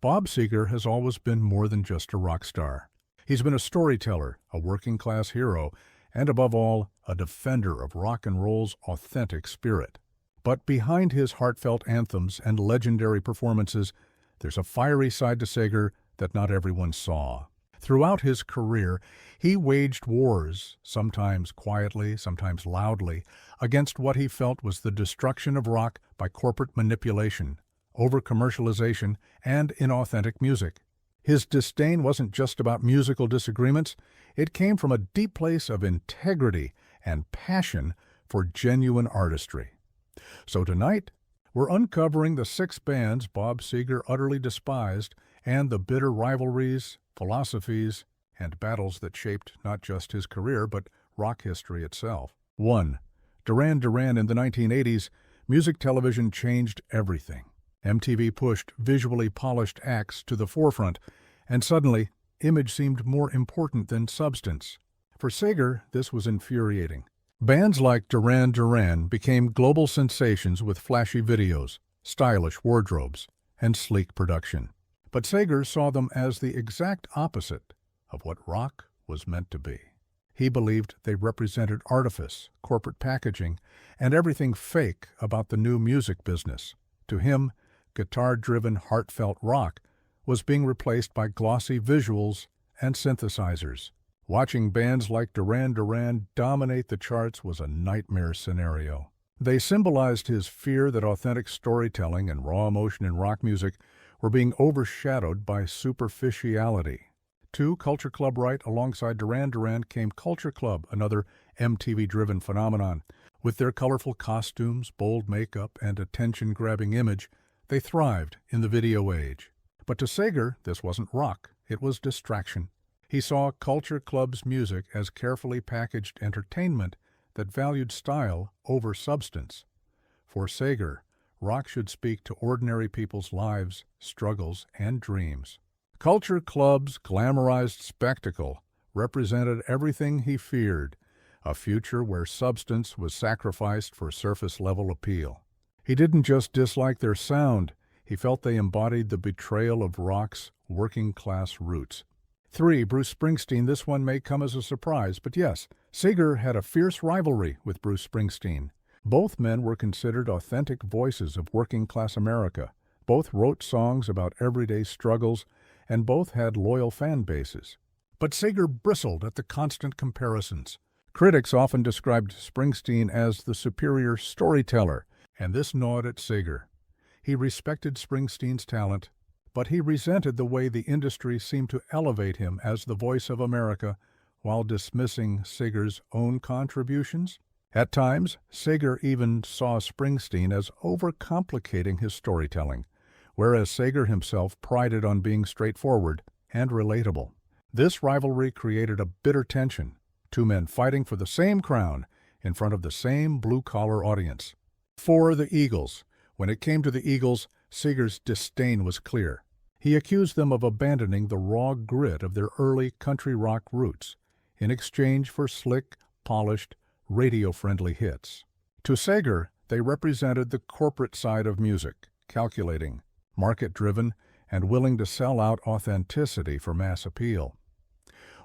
Bob Seger has always been more than just a rock star. He's been a storyteller, a working-class hero, and above all, a defender of rock and roll's authentic spirit. But behind his heartfelt anthems and legendary performances, there's a fiery side to Seger that not everyone saw. Throughout his career, he waged wars, sometimes quietly, sometimes loudly, against what he felt was the destruction of rock by corporate manipulation, over-commercialization, and inauthentic music. His disdain wasn't just about musical disagreements, it came from a deep place of integrity and passion for genuine artistry. So tonight, we're uncovering the 6 bands Bob Seger utterly despised and the bitter rivalries, philosophies, and battles that shaped not just his career but rock history itself. 1. Duran Duran. In the 1980s, music television changed everything. MTV pushed visually polished acts to the forefront, and suddenly, image seemed more important than substance. For Seger, this was infuriating. Bands like Duran Duran became global sensations with flashy videos, stylish wardrobes, and sleek production. But Seger saw them as the exact opposite of what rock was meant to be. He believed they represented artifice, corporate packaging, and everything fake about the new music business. To him, guitar-driven, heartfelt rock was being replaced by glossy visuals and synthesizers. Watching bands like Duran Duran dominate the charts was a nightmare scenario. They symbolized his fear that authentic storytelling and raw emotion in rock music were being overshadowed by superficiality. 2. Culture Club. Right alongside Duran Duran came Culture Club, another MTV-driven phenomenon. With their colorful costumes, bold makeup, and attention-grabbing image, they thrived in the video age. But to Seger, this wasn't rock, it was distraction. He saw Culture Club's music as carefully packaged entertainment that valued style over substance. For Seger, rock should speak to ordinary people's lives, struggles, and dreams. Culture Club's glamorized spectacle represented everything he feared, a future where substance was sacrificed for surface-level appeal. He didn't just dislike their sound, he felt they embodied the betrayal of rock's working-class roots. 3. Bruce Springsteen. This one may come as a surprise, but yes, Seger had a fierce rivalry with Bruce Springsteen. Both men were considered authentic voices of working-class America. Both wrote songs about everyday struggles, and both had loyal fan bases. But Seger bristled at the constant comparisons. Critics often described Springsteen as the superior storyteller, and this gnawed at Seger. He respected Springsteen's talent, but he resented the way the industry seemed to elevate him as the voice of America while dismissing Seger's own contributions. At times, Seger even saw Springsteen as overcomplicating his storytelling, whereas Seger himself prided on being straightforward and relatable. This rivalry created a bitter tension, 2 men fighting for the same crown in front of the same blue-collar audience. 4. The Eagles. When it came to the Eagles, Seger's disdain was clear. He accused them of abandoning the raw grit of their early country rock roots in exchange for slick, polished, radio-friendly hits. To Seger, they represented the corporate side of music, calculating, market-driven, and willing to sell out authenticity for mass appeal.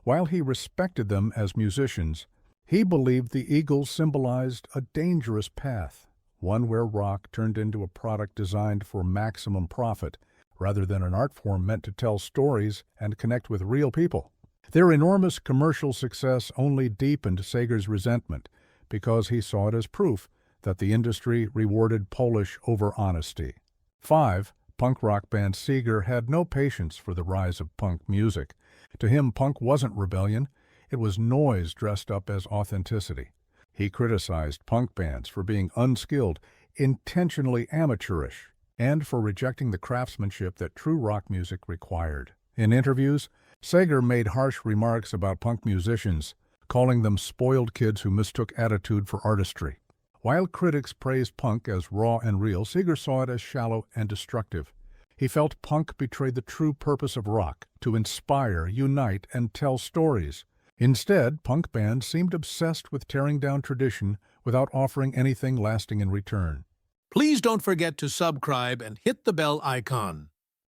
While he respected them as musicians, he believed the Eagles symbolized a dangerous path, one where rock turned into a product designed for maximum profit, rather than an art form meant to tell stories and connect with real people. Their enormous commercial success only deepened Seger's resentment, because he saw it as proof that the industry rewarded polish over honesty. 5. Punk rock band. Seger had no patience for the rise of punk music. To him, punk wasn't rebellion, it was noise dressed up as authenticity. He criticized punk bands for being unskilled, intentionally amateurish, and for rejecting the craftsmanship that true rock music required. In interviews, Seger made harsh remarks about punk musicians, calling them spoiled kids who mistook attitude for artistry. While critics praised punk as raw and real, Seger saw it as shallow and destructive. He felt punk betrayed the true purpose of rock, to inspire, unite, and tell stories. Instead, punk bands seemed obsessed with tearing down tradition without offering anything lasting in return. Please don't forget to subscribe and hit the bell icon.